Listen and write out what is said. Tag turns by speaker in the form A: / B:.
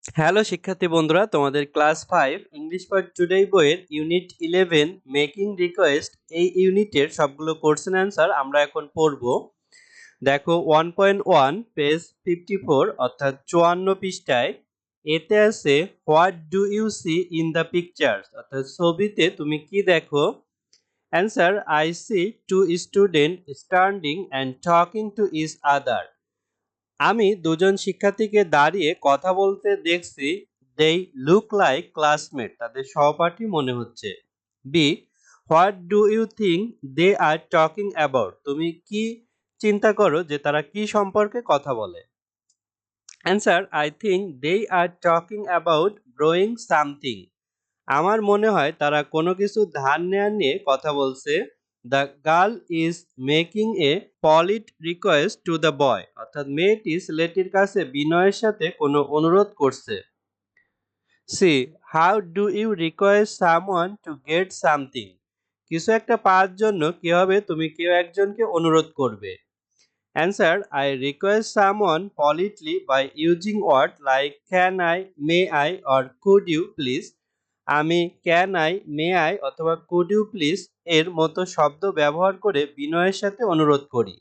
A: Hello শিক্ষার্থী বন্ধুরা, তোমাদের ক্লাস 5 ইংলিশ ফর টুডে বইয়ের ইউনিট 11 মেকিং রিকোয়েস্ট এই ইউনিটের সবগুলো কোশ্চেন অ্যান্সার আমরা এখন পড়ব। দেখো 1.1 পেজ 54 অর্থাৎ 54 পৃষ্ঠায় এতে আছে what do you see in the pictures অর্থাৎ ছবিতে তুমি কি দেখো। Answer I see two student standing and talking to each other. আমি দুজন শিক্ষার্থীকে দাঁড়িয়ে কথা বলতে দেখছি। দেই লুক লাইক ক্লাসমেট, তাদের সহপাঠী মনে হচ্ছে। B, what do you think they are talking about, তুমি কি চিন্তা করো যে তারা কি সম্পর্কে কথা বলে। Answer I think they are talking about borrowing something, আমার মনে হয় তারা কোনো কিছু ধার নেওয়া নিয়ে কথা বলছে। The girl is making a polite request to the boy, অর্থাৎ মেয়েটি ছেলেটির কাছে বিনয়ের সাথে কোনো অনুরোধ করছে। C, how do you request someone to get something, কিছু একটা পাওয়ার জন্য কিভাবে তুমি কেউ একজনকে অনুরোধ করবে। Answer I request someone politely by using word like can I, may I or could you please, আমি ক্যান আই, মে আই অথবা কুড ইউ প্লিজ এর মতো শব্দ ব্যবহার করে বিনয়ের সাথে অনুরোধ করি।